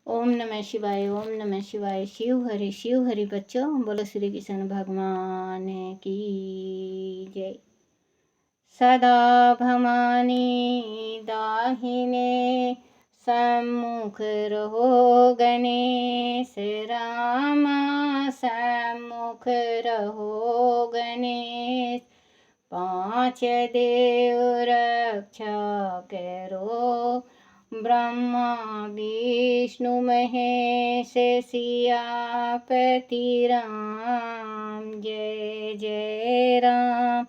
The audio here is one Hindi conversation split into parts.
ओम नमः शिवाय, ओम नमः शिवाय। शिव हरि बच्चों, बोलो श्री कृष्ण भगवान की जय। सदा भवानी दाहिने सम्मुख रहो गणेश रामा, सम्मुख रहो गणेश। पांच देव रक्षा करो, ब्रह्मा विष्णु महेश सियापति राम। जय जय राम,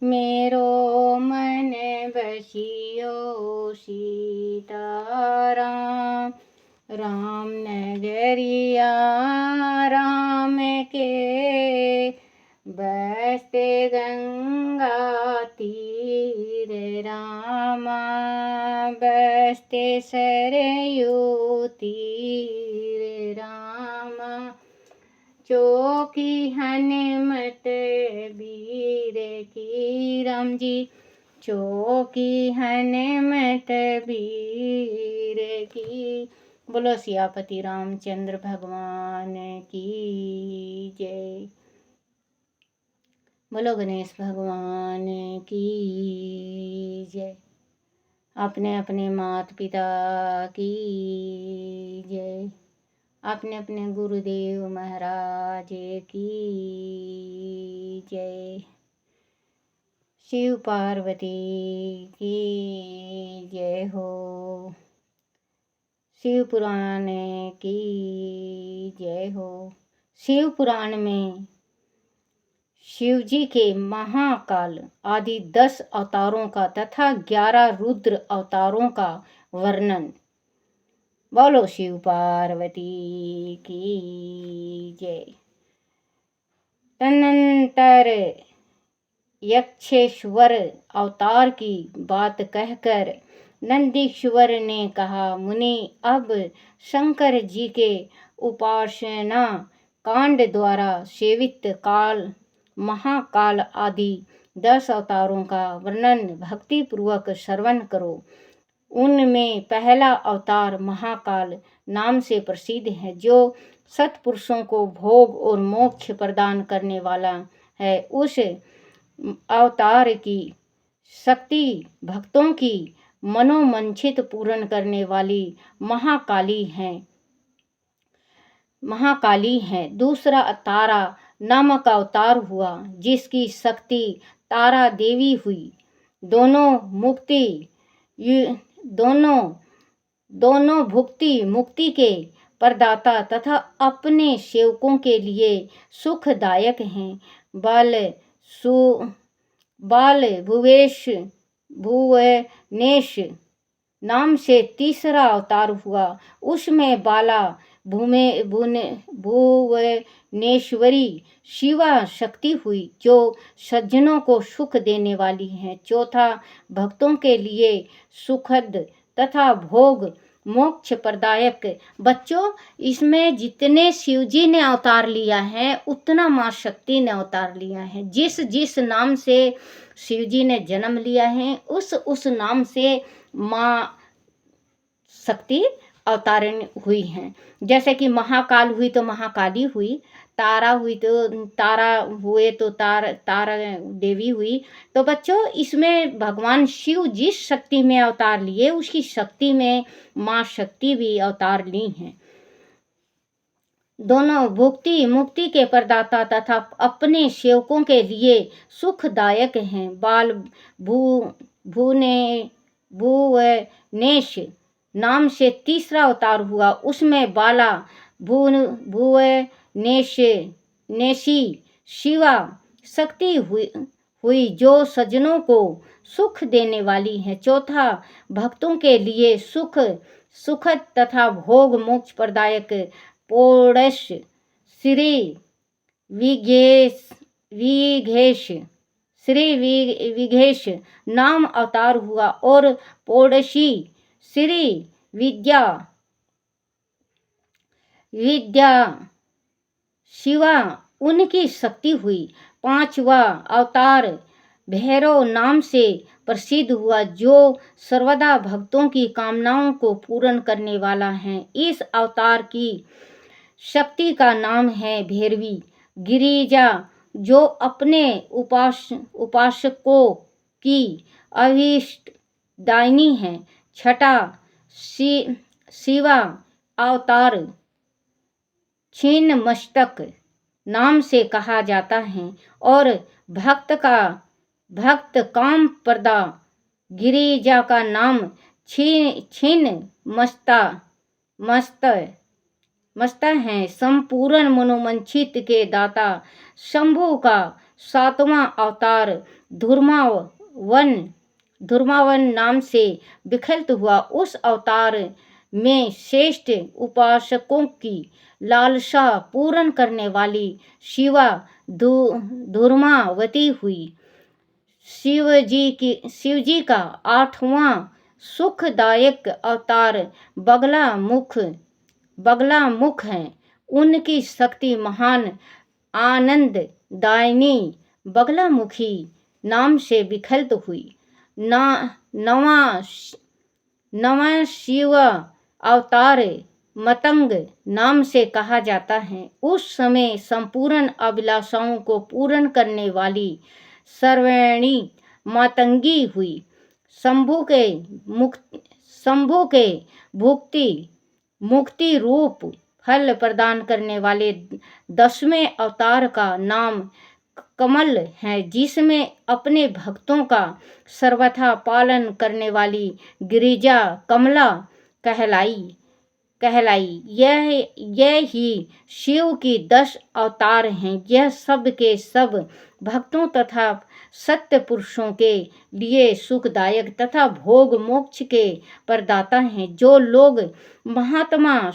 मेरो मन बसियो सीताराम। राम नगरिया राम के, बसते गंगा तीर रामा, बसते सरयू तीर रामा। चौकी हनुमत वीर की राम जी, चौकी हनुमत वीर की। बोलो सियापति रामचंद्र भगवान की जय। बोलो गणेश भगवान की जय। अपने अपने माता पिता की जय। अपने अपने गुरुदेव महाराज की जय। शिव पार्वती की जय हो। शिव पुराण की जय हो। शिव पुराण में शिव जी के महाकाल आदि 10 अवतारों का तथा 11 रुद्र अवतारों का वर्णन। बोलो शिव पार्वती की जय। तदनंतर यक्षेश्वर अवतार की बात कहकर नंदीश्वर ने कहा, मुनि अब शंकर जी के उपासना कांड द्वारा सेवित काल महाकाल आदि 10 अवतारों का वर्णन भक्ति पूर्वक श्रवण करो। उनमें पहला अवतार महाकाल नाम से प्रसिद्ध है, जो सत्पुरुषों को भोग और मोक्ष प्रदान करने वाला है। उस अवतार की शक्ति भक्तों की मनोमंचित पूर्ण करने वाली महाकाली है। दूसरा तारा नामक अवतार हुआ, जिसकी शक्ति तारा देवी हुई। दोनों भुक्ति मुक्ति के प्रदाता तथा अपने सेवकों के लिए सुखदायक हैं। बाल भुवनेश नाम से तीसरा अवतार हुआ। उसमें बाला भुवनेश्वरी शिवा शक्ति हुई, जो सज्जनों को सुख देने वाली है। चौथा भक्तों के लिए सुखद तथा भोग मोक्ष प्रदायक। बच्चों, इसमें जितने शिव जी ने अवतार लिया है, उतना माँ शक्ति ने अवतार लिया है। जिस जिस नाम से शिव जी ने जन्म लिया है, उस नाम से माँ शक्ति अवतारण हुई हैं। जैसे कि महाकाल हुई तो महाकाली हुई, तारा हुए तो तारा देवी हुई। तो बच्चों, इसमें भगवान शिव जिस शक्ति में अवतार लिए, उसकी शक्ति में माँ शक्ति भी अवतार ली हैं। दोनों भुक्ति मुक्ति के प्रदाता तथा अपने सेवकों के लिए सुखदायक हैं। बाल भुवनेश नाम से तीसरा अवतार हुआ। उसमें बाला भुवनेशी शिवा शक्ति हुई, जो सज्जनों को सुख देने वाली है। चौथा भक्तों के लिए सुखद तथा भोग मोक्ष प्रदायक पोड़श श्री विघेश नाम अवतार हुआ, और पोड़शी श्री विद्या शिवा उनकी शक्ति हुई। पांचवा अवतार भैरव नाम से प्रसिद्ध हुआ, जो सर्वदा भक्तों की कामनाओं को पूर्ण करने वाला है। इस अवतार की शक्ति का नाम है भैरवी। गिरिजा, जो अपने उपासकों की अभीष्ट दायिनी है। छठा शिवा अवतार छिन्न मस्तक नाम से कहा जाता है और भक्त काम प्रदा। गिरिजा का नाम छिन्न मस्ता है। संपूर्ण मनोमंचित के दाता शंभु का सातवां अवतार धूर्मावन नाम से विख्यात हुआ। उस अवतार में श्रेष्ठ उपासकों की लालसा पूर्ण करने वाली शिवा धूर्मावती हुई। शिव जी का आठवां सुखदायक अवतार बगला मुख है। उनकी शक्ति महान आनंद दायिनी बगलामुखी नाम से विख्यात हुई। नवा शिव अवतार मतंग नाम से कहा जाता है। उस समय संपूर्ण अभिलाषाओं को पूर्ण करने वाली सर्वेणी मातंगी हुई। शंभु के मुक्ति रूप फल प्रदान करने वाले 10वें अवतार का नाम कमल है, जिसमें अपने भक्तों का सर्वथा पालन करने वाली गिरिजा कमला कहलाई। यह ही शिव की 10 अवतार हैं। यह सब के सब भक्तों तथा सत्य पुरुषों के लिए सुखदायक तथा भोग मोक्ष के प्रदाता हैं। जो लोग महात्मा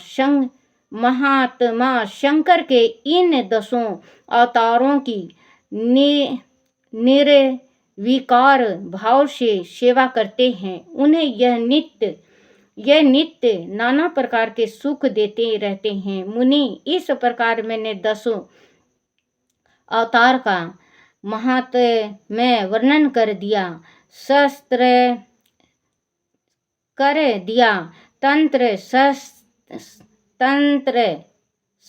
शंकर के इन 10 अवतारों की निर्विकार भाव से सेवा करते हैं, उन्हें यह नित्य नाना प्रकार के सुख देते रहते हैं। मुनि, इस प्रकार मैंने 10 अवतार का महात्म्य वर्णन कर दिया, तंत्र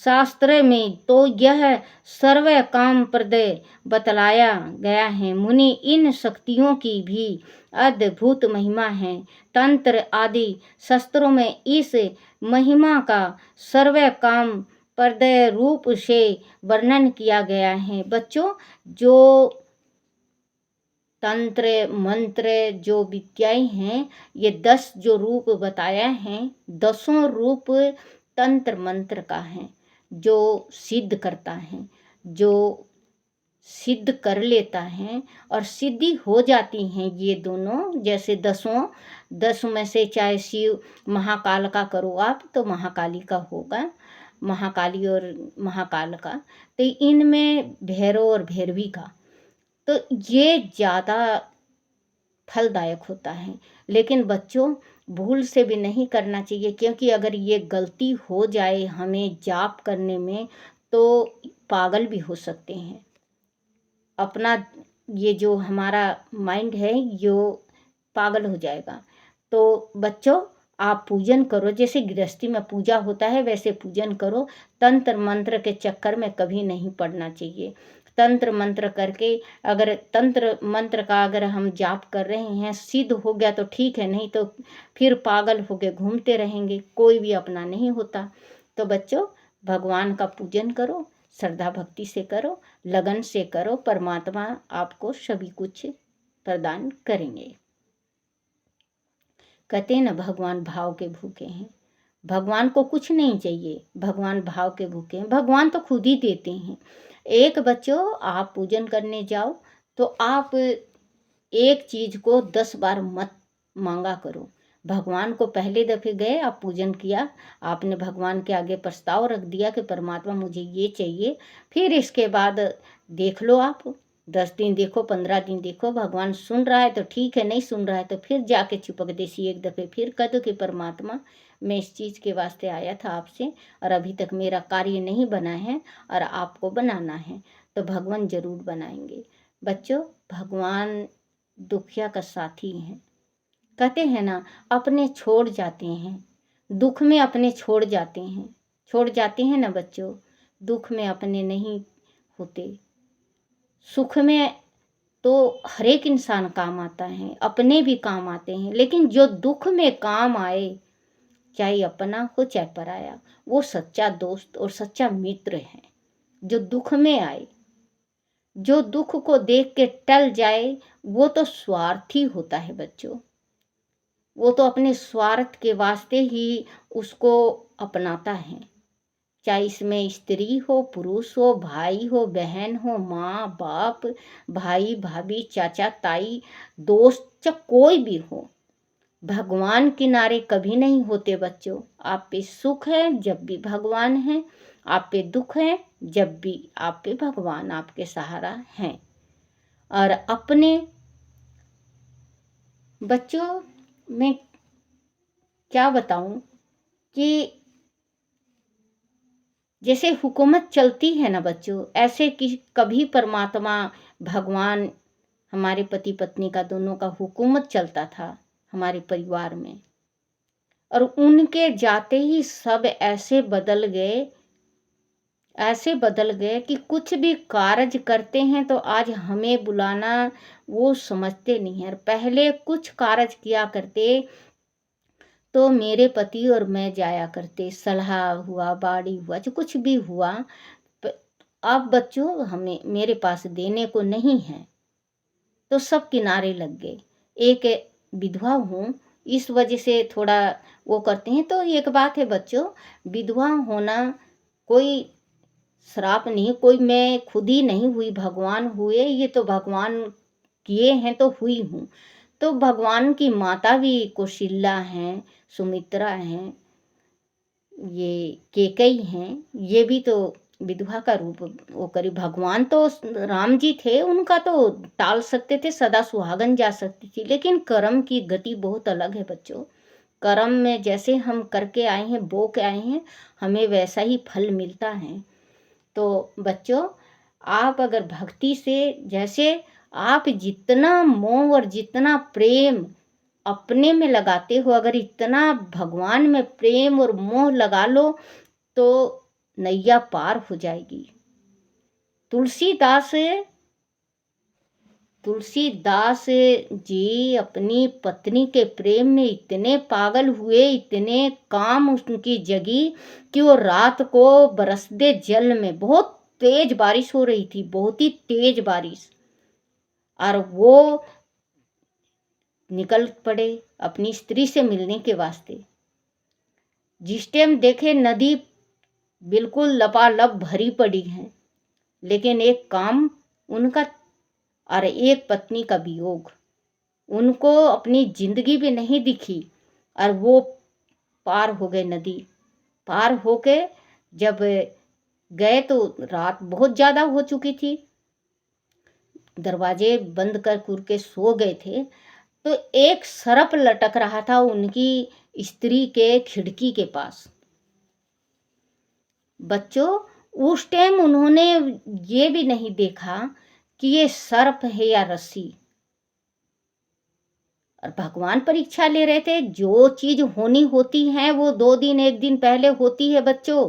शास्त्र में तो यह सर्व काम प्रद बतलाया गया है। मुनि, इन शक्तियों की भी अद्भुत महिमा है। तंत्र आदि शास्त्रों में इस महिमा का सर्व काम प्रद रूप से वर्णन किया गया है। बच्चों, जो तंत्र मंत्र जो विद्याएं हैं, ये 10 जो रूप बताया है, 10 रूप तंत्र मंत्र का है, जो सिद्ध करता है, जो सिद्ध कर लेता है और सिद्धि हो जाती हैं ये दोनों। जैसे 10 में से चाहे शिव महाकाल का करो आप तो महाकाली का होगा, महाकाली और महाकाल का, तो इनमें भैरव और भैरवी का तो ये ज़्यादा फलदायक होता है। लेकिन बच्चों, भूल से भी नहीं करना चाहिए, क्योंकि अगर ये गलती हो जाए हमें जाप करने में तो पागल भी हो सकते हैं। अपना ये जो हमारा माइंड है यो पागल हो जाएगा। तो बच्चों, आप पूजन करो, जैसे गृहस्थी में पूजा होता है वैसे पूजन करो। तंत्र मंत्र के चक्कर में कभी नहीं पड़ना चाहिए। तंत्र मंत्र करके अगर तंत्र मंत्र का अगर हम जाप कर रहे हैं, सिद्ध हो गया तो ठीक है, नहीं तो फिर पागल होके घूमते रहेंगे, कोई भी अपना नहीं होता। तो बच्चों, भगवान का पूजन करो, श्रद्धा भक्ति से करो, लगन से करो, परमात्मा आपको सभी कुछ प्रदान करेंगे। कहते हैं ना, भगवान भाव के भूखे हैं। भगवान को कुछ नहीं चाहिए, भगवान भाव के भूखे हैं। भगवान तो खुद ही देते हैं। एक बच्चों, आप पूजन करने जाओ तो आप एक चीज़ को 10 बार मत मांगा करो। भगवान को पहले दफ़े गए, आप पूजन किया, आपने भगवान के आगे प्रस्ताव रख दिया कि परमात्मा मुझे ये चाहिए, फिर इसके बाद देख लो आप 10 दिन देखो, 15 दिन देखो, भगवान सुन रहा है तो ठीक है, नहीं सुन रहा है तो फिर जाके चिपक देसी एक दफ़े फिर कह दो कि परमात्मा, मैं इस चीज़ के वास्ते आया था आपसे और अभी तक मेरा कार्य नहीं बना है और आपको बनाना है। तो भगवान जरूर बनाएंगे। बच्चों, भगवान दुखिया का साथी हैं। कहते हैं ना, अपने छोड़ जाते हैं, दुख में अपने छोड़ जाते हैं ना बच्चों, दुख में अपने नहीं होते। सुख में तो हर एक इंसान काम आता है, अपने भी काम आते हैं, लेकिन जो दुख में काम आए, चाहे अपना हो चाहे पराया, वो सच्चा दोस्त और सच्चा मित्र है। जो दुख में आए, जो दुख को देख के टल जाए, वो तो स्वार्थी होता है बच्चों। वो तो अपने स्वार्थ के वास्ते ही उसको अपनाता है। चाहे इसमें स्त्री हो, पुरुष हो, भाई हो, बहन हो, माँ बाप, भाई भाभी, चाचा ताई, दोस्त, चाहे कोई भी हो, भगवान किनारे कभी नहीं होते बच्चों। आप पे सुख है जब भी भगवान है, आप पे दुख है जब भी आप पे भगवान आपके सहारा हैं। और अपने बच्चों मैं क्या बताऊं कि जैसे हुकूमत चलती है ना बच्चों, ऐसे कि कभी परमात्मा भगवान, हमारे पति पत्नी का दोनों का हुकूमत चलता था हमारे परिवार में, और उनके जाते ही सब ऐसे बदल गए कि कुछ भी कार्य करते हैं तो आज हमें बुलाना वो समझते नहीं है। पहले कुछ कार्य किया करते तो मेरे पति और मैं जाया करते, सलाह हुआ, बाड़ी हुआ, जो कुछ भी हुआ। अब बच्चों हमें मेरे पास देने को नहीं है, तो सब किनारे लग गए। एक विधवा हूँ, इस वजह से थोड़ा वो करते हैं। तो एक बात है बच्चों, विधवा होना कोई श्राप नहीं, कोई मैं खुद ही नहीं हुई, भगवान हुए, ये तो भगवान किए हैं तो हुई हूँ। तो भगवान की माता भी कौशल्या हैं, सुमित्रा हैं, ये केकई हैं, ये भी तो विधवा का रूप वो करी। भगवान तो राम जी थे, उनका तो टाल सकते थे, सदा सुहागन जा सकती थी, लेकिन कर्म की गति बहुत अलग है बच्चों। कर्म में जैसे हम करके आए हैं, बो के आए हैं, हमें वैसा ही फल मिलता है। तो बच्चों, आप अगर भक्ति से, जैसे आप जितना मोह और जितना प्रेम अपने में लगाते हो, अगर इतना भगवान में प्रेम और मोह लगा लो तो नैया पार हो जाएगी। तुलसीदास जी अपनी पत्नी के प्रेम में इतने पागल हुए, इतने काम उनकी जगी कि वो रात को बरसते जल में, बहुत तेज बारिश हो रही थी, बहुत ही तेज बारिश, और वो निकल पड़े अपनी स्त्री से मिलने के वास्ते। जिस टाइम देखे नदी बिल्कुल लबालब भरी पड़ी है, लेकिन एक काम उनका और एक पत्नी का वियोग, उनको अपनी जिंदगी भी नहीं दिखी, और वो पार हो गए नदी। पार होके जब गए तो रात बहुत ज़्यादा हो चुकी थी, दरवाजे बंद कर के सो गए थे। तो एक सर्प लटक रहा था उनकी स्त्री के खिड़की के पास। बच्चों, उस टाइम उन्होंने ये भी नहीं देखा कि ये सर्प है या रस्सी, और भगवान परीक्षा ले रहे थे। जो चीज होनी होती है वो 2 दिन 1 दिन पहले होती है बच्चों।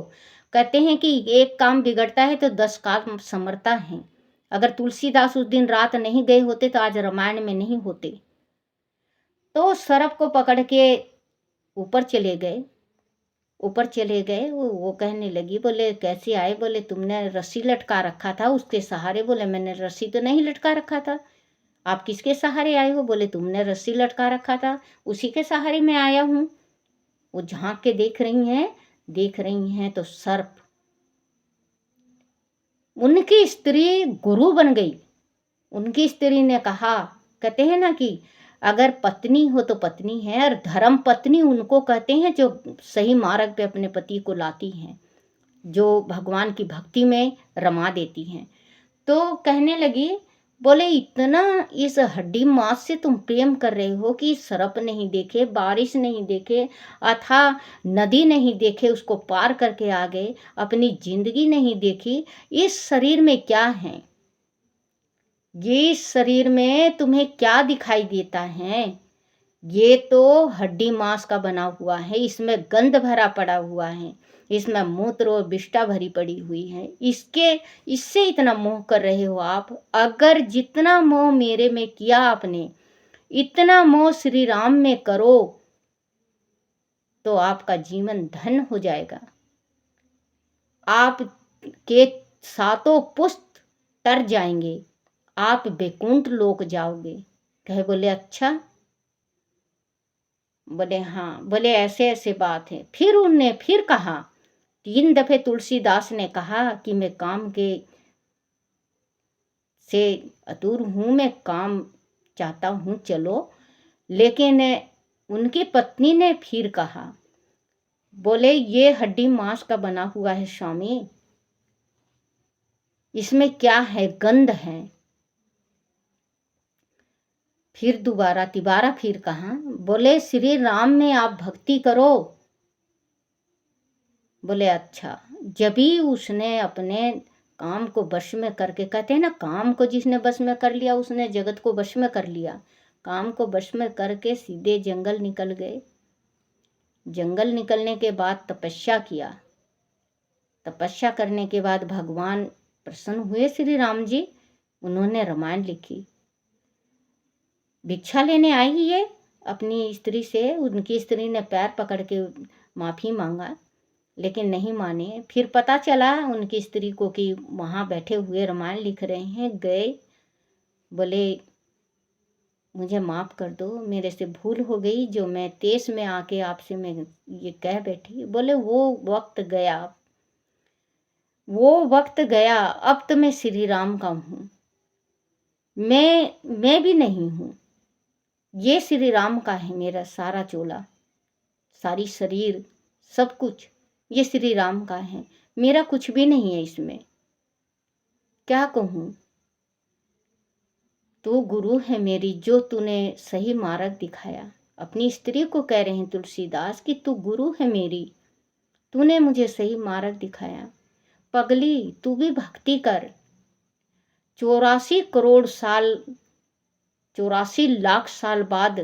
कहते हैं कि एक काम बिगड़ता है तो 10 काम संवरता है। अगर तुलसीदास उस दिन रात नहीं गए होते तो आज रामायण में नहीं होते। तो सर्प को पकड़ के ऊपर चले गए। वो कहने लगी, बोले कैसे आए? बोले तुमने रस्सी लटका रखा था उसके सहारे। बोले मैंने रस्सी तो नहीं लटका रखा था। आप किसके सहारे आए हो? बोले तुमने रस्सी लटका रखा था, उसी के सहारे मैं आया हूँ। वो झांक के देख रही हैं तो सर्प, उनकी स्त्री गुरु बन गई। उनकी स्त्री ने कहा, कहते हैं ना कि अगर पत्नी हो तो पत्नी है, और धर्म पत्नी उनको कहते हैं जो सही मार्ग पे अपने पति को लाती हैं, जो भगवान की भक्ति में रमा देती हैं। तो कहने लगी, बोले इतना इस हड्डी मांस से तुम प्रेम कर रहे हो कि सर्प नहीं देखे, बारिश नहीं देखे, अथाह नदी नहीं देखे, उसको पार करके आ गए, अपनी जिंदगी नहीं देखी, इस शरीर में क्या है? ये इस शरीर में तुम्हें क्या दिखाई देता है? ये तो हड्डी मांस का बना हुआ है, इसमें गंध भरा पड़ा हुआ है, इसमें मूत्र और विष्ठा भरी पड़ी हुई है। इससे इतना मोह कर रहे हो आप। अगर जितना मोह मेरे में किया आपने, इतना मोह श्री राम में करो तो आपका जीवन धन हो जाएगा। आपके सातों पुस्त तर जाएंगे, आप वैकुंठ लोक जाओगे। कहे बोले अच्छा, बोले हाँ, बोले ऐसे ऐसे बात है। फिर उनने फिर कहा, 3 दफे तुलसीदास ने कहा कि मैं काम के से अतुर हूँ, मैं काम चाहता हूँ, चलो। लेकिन उनकी पत्नी ने फिर कहा, बोले ये हड्डी मांस का बना हुआ है स्वामी, इसमें क्या है, गंध है। फिर तिबारा फिर कहा, बोले श्री राम में आप भक्ति करो। बोले अच्छा। जब भी उसने अपने काम को वश में करके, कहते हैं ना, काम को जिसने वश में कर लिया उसने जगत को वश में कर लिया। काम को वश में करके सीधे जंगल निकल गए। जंगल निकलने के बाद तपस्या किया। तपस्या करने के बाद भगवान प्रसन्न हुए श्री राम जी। उन्होंने रामायण लिखी। भिक्षा लेने आई ये अपनी स्त्री से, उनकी स्त्री ने पैर पकड़ के माफ़ी मांगा, लेकिन नहीं माने। फिर पता चला उनकी स्त्री को कि वहाँ बैठे हुए रामायण लिख रहे हैं। गए, बोले मुझे माफ़ कर दो, मेरे से भूल हो गई, जो मैं तेज में आके आपसे मैं ये कह बैठी। बोले वो वक्त गया, वो वक्त गया, अब तो मैं श्री राम का हूँ, मैं भी नहीं हूँ। ये श्री राम का है, मेरा सारा चोला, सारी शरीर, सब कुछ ये श्री राम का है, मेरा कुछ भी नहीं है इसमें। क्या कहूँ, तू गुरु है मेरी, जो तूने सही मार्ग दिखाया। अपनी स्त्री को कह रहे हैं तुलसीदास कि तू गुरु है मेरी, तूने मुझे सही मार्ग दिखाया। पगली तू भी भक्ति कर। 84 लाख साल बाद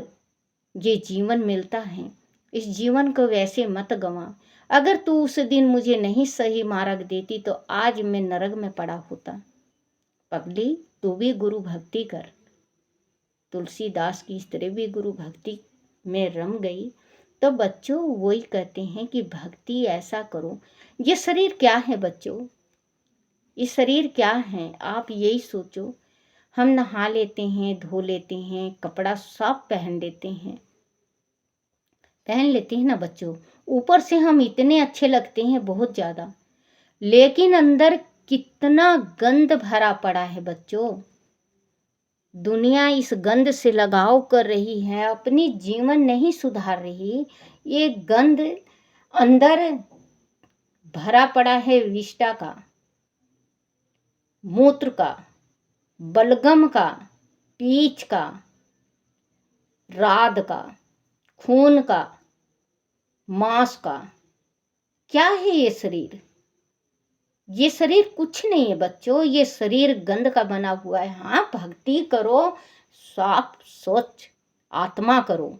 ये जीवन मिलता है, इस जीवन को वैसे मत गंवा। अगर तू उस दिन मुझे नहीं सही मार्ग देती तो आज मैं नरक में पड़ा होता। पगली तू भी गुरु भक्ति कर। तुलसीदास की स्त्री भी गुरु भक्ति में रम गई। तो बच्चों वही कहते हैं कि भक्ति ऐसा करो। ये शरीर क्या है बच्चों, ये शरीर क्या है, आप यही सोचो। हम नहा लेते हैं, धो लेते हैं, कपड़ा साफ पहन लेते हैं ना बच्चों। ऊपर से हम इतने अच्छे लगते हैं, बहुत ज़्यादा, लेकिन अंदर कितना गंद भरा पड़ा है बच्चों। दुनिया इस गंद से लगाव कर रही है, अपनी जीवन नहीं सुधार रही। ये गंद अंदर भरा पड़ा है, विष्ठा का, मूत्र का, बलगम का, पीच का, राद का, खून का, मांस का। क्या है ये शरीर? ये शरीर कुछ नहीं है बच्चों, ये शरीर गंध का बना हुआ है। हाँ, भक्ति करो, साफ स्वच्छ आत्मा करो,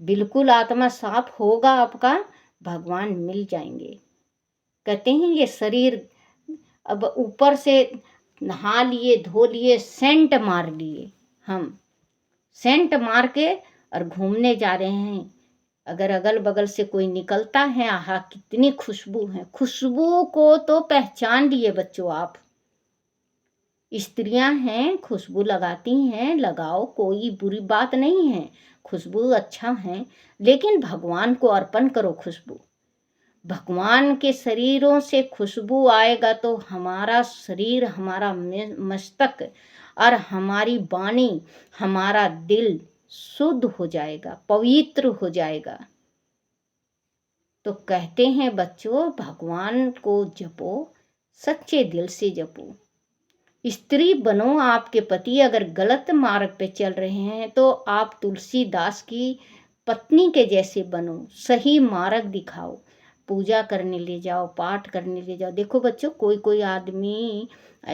बिल्कुल आत्मा साफ होगा आपका, भगवान मिल जाएंगे। कहते हैं ये शरीर, अब ऊपर से नहा लिए, धो लिए, सेंट मार लिए, हम सेंट मार के और घूमने जा रहे हैं। अगर अगल बगल से कोई निकलता है, आहा कितनी खुशबू है, खुशबू को तो पहचान लिए बच्चों आप। स्त्रियां हैं, खुशबू लगाती हैं, लगाओ, कोई बुरी बात नहीं है, खुशबू अच्छा है, लेकिन भगवान को अर्पण करो खुशबू। भगवान के शरीरों से खुशबू आएगा तो हमारा शरीर, हमारा मस्तक और हमारी वाणी, हमारा दिल शुद्ध हो जाएगा, पवित्र हो जाएगा। तो कहते हैं बच्चों, भगवान को जपो, सच्चे दिल से जपो। स्त्री बनो, आपके पति अगर गलत मार्ग पे चल रहे हैं तो आप तुलसीदास की पत्नी के जैसे बनो, सही मार्ग दिखाओ। पूजा करने ले जाओ, पाठ करने ले जाओ। देखो बच्चों, कोई कोई आदमी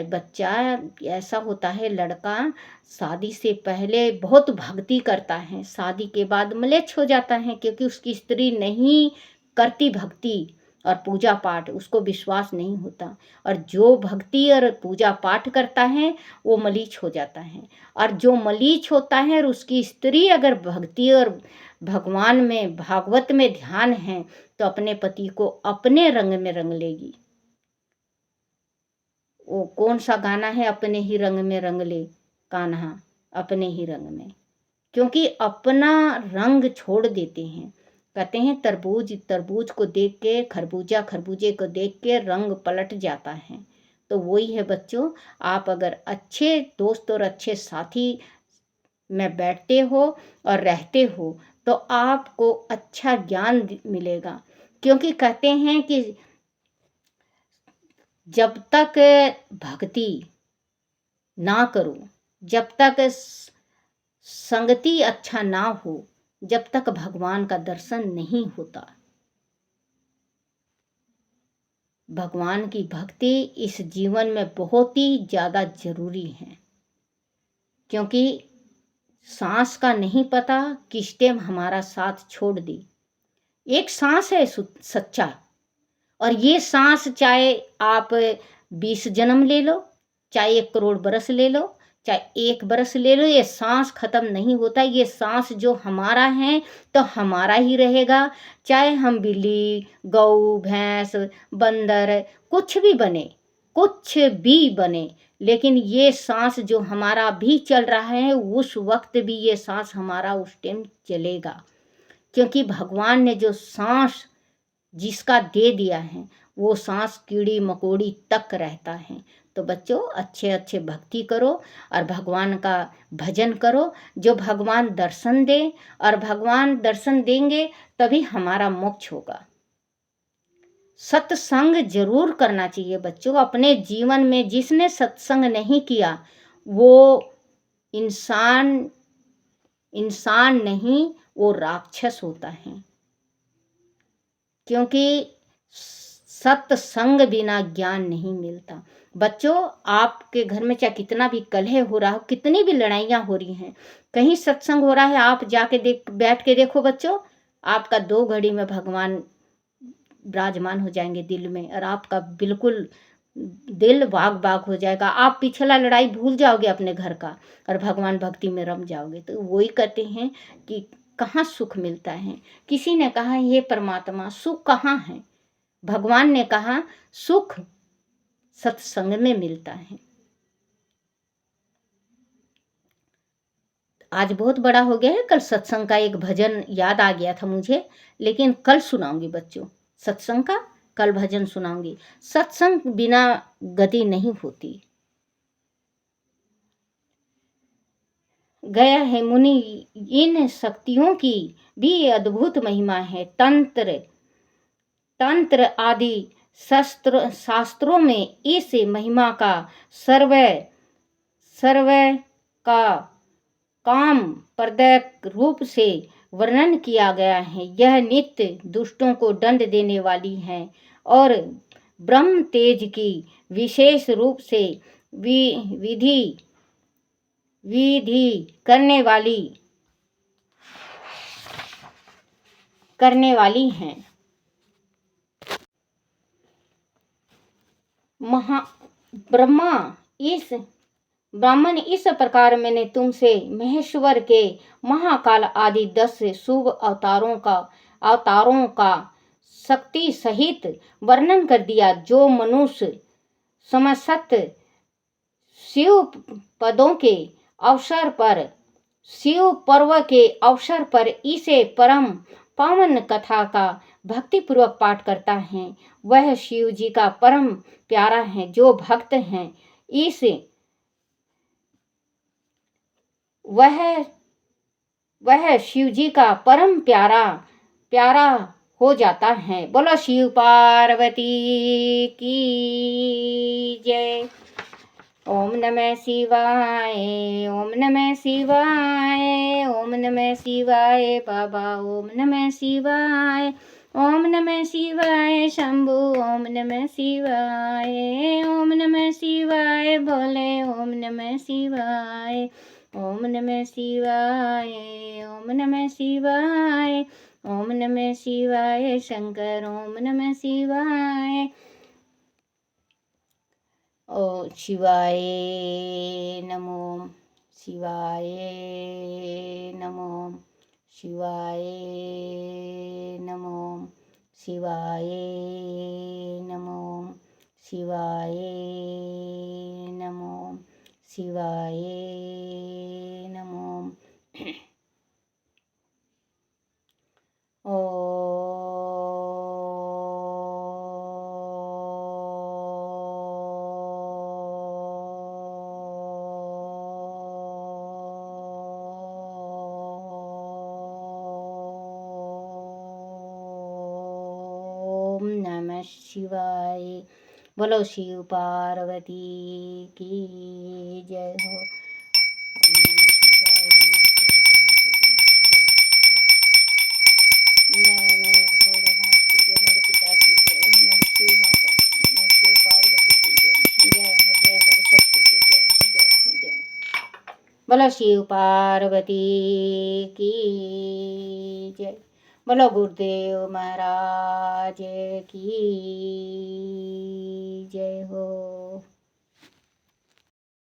बच्चा ऐसा होता है, लड़का शादी से पहले बहुत भक्ति करता है, शादी के बाद म्लेच्छ हो जाता है, क्योंकि उसकी स्त्री नहीं करती भक्ति और पूजा पाठ, उसको विश्वास नहीं होता। और जो भक्ति और पूजा पाठ करता है वो मलीच हो जाता है। और जो मलीच होता है और उसकी स्त्री अगर भक्ति और भगवान में, भागवत में ध्यान है, तो अपने पति को अपने रंग में रंग लेगी। वो कौन सा गाना है, अपने ही रंग में रंग ले कान्हा, अपने ही रंग में। क्योंकि अपना रंग छोड़ देते हैं। कहते हैं तरबूज तरबूज को देख के, खरबूजा खरबूजे को देख के रंग पलट जाता है। तो वही है बच्चों, आप अगर अच्छे दोस्त और अच्छे साथी में बैठते हो और रहते हो तो आपको अच्छा ज्ञान मिलेगा। क्योंकि कहते हैं कि जब तक भक्ति ना करो, जब तक संगति अच्छा ना हो, जब तक भगवान का दर्शन नहीं होता। भगवान की भक्ति इस जीवन में बहुत ही ज़्यादा जरूरी है। क्योंकि सांस का नहीं पता किस टाइम हमारा साथ छोड़ दे। एक सांस है सच्चा, और ये सांस चाहे आप 20 जन्म ले लो, चाहे 1 करोड़ बरस ले लो, चाहे 1 बरस ले लो, ये सांस खत्म नहीं होता। ये सांस जो हमारा है तो हमारा ही रहेगा। चाहे हम बिल्ली, गऊ, भैंस, बंदर कुछ भी बने, कुछ भी बने, लेकिन ये सांस जो हमारा भी चल रहा है, उस वक्त भी ये सांस हमारा उस टाइम चलेगा। क्योंकि भगवान ने जो सांस जिसका दे दिया है, वो सांस कीड़ी मकोड़ी तक रहता है। तो बच्चों, अच्छे अच्छे भक्ति करो और भगवान का भजन करो, जो भगवान दर्शन दे। और भगवान दर्शन देंगे तभी हमारा मोक्ष होगा। सत्संग जरूर करना चाहिए बच्चों। अपने जीवन में जिसने सत्संग नहीं किया वो इंसान नहीं, वो राक्षस होता है। क्योंकि सत्संग बिना ज्ञान नहीं मिलता। बच्चों, आपके घर में चाहे कितना भी कलह हो रहा हो, कितनी भी लड़ाइयाँ हो रही हैं, कहीं सत्संग हो रहा है, आप जाके बैठ के देखो बच्चों, आपका 2 घड़ी में भगवान विराजमान हो जाएंगे दिल में, और आपका बिल्कुल दिल बाग बाग हो जाएगा। आप पिछला लड़ाई भूल जाओगे अपने घर का और भगवान भक्ति में रम जाओगे। तो वही कहते हैं कि कहाँ सुख मिलता है। किसी ने कहा, ये परमात्मा सुख कहाँ है? भगवान ने कहा, सुख सत्संग में मिलता है। आज बहुत बड़ा हो गया है, कल सत्संग का एक भजन याद आ गया था मुझे, लेकिन कल सुनाऊंगी बच्चों सत्संग का, कल भजन सुनाऊंगी। सत्संग बिना गति नहीं होती। गया है मुनि, इन शक्तियों की भी अद्भुत महिमा है। तंत्र आदि शास्त्रों में इस महिमा का सर्व का काम प्रदक रूप से वर्णन किया गया है। यह नित्य दुष्टों को दंड देने वाली है और ब्रह्म तेज की विशेष रूप से विधि करने वाली हैं। ब्राह्मण, इस प्रकार मैंने तुमसे महेश्वर के महाकाल आदि 10 शुभ अवतारों का शक्ति सहित वर्णन कर दिया, जो मनुष्य समस्त शिव पर्व के अवसर पर इसे परम पावन कथा का भक्तिपूर्वक पाठ करता है, वह शिव जी का परम प्यारा है। जो भक्त हैं वह शिव जी का परम प्यारा हो जाता है। बोलो शिव पार्वती की जय। ओम नमः शिवाय, ओम नमः शिवाय, ओम नमः शिवाय बाबा, ओम नमः शिवाय। ओम नमः शिवाय शंभु, ओम नमः शिवाय, ओम नमः शिवाय बोले, ओम नमः शिवाय, ओम नमः शिवाय, ओम नमः शिवाय, ओम नमः शिवाय शंकर, ओम नमः शिवाय। ओ शिवाय नमो, शिवाय नमो, शिवाय नमो, शिवाय नमो, शिवाय नमो, शिवाय नमो। ओम नमः शिवाय। बोलो शिव पार्वती की जय हो। ओम नमः शिवाय, नमः शिवाय, जय मेरे भोलेनाथ की जय, मेरे पिता की जय, मेरे शिव माता की जय, मेरे शिव पार्वती की जय, जय हो जय मेरी शक्ति की जय, जय हो जय। बोलो शिव पार्वती की जय। बोलो गुरुदेव महाराज की जय हो।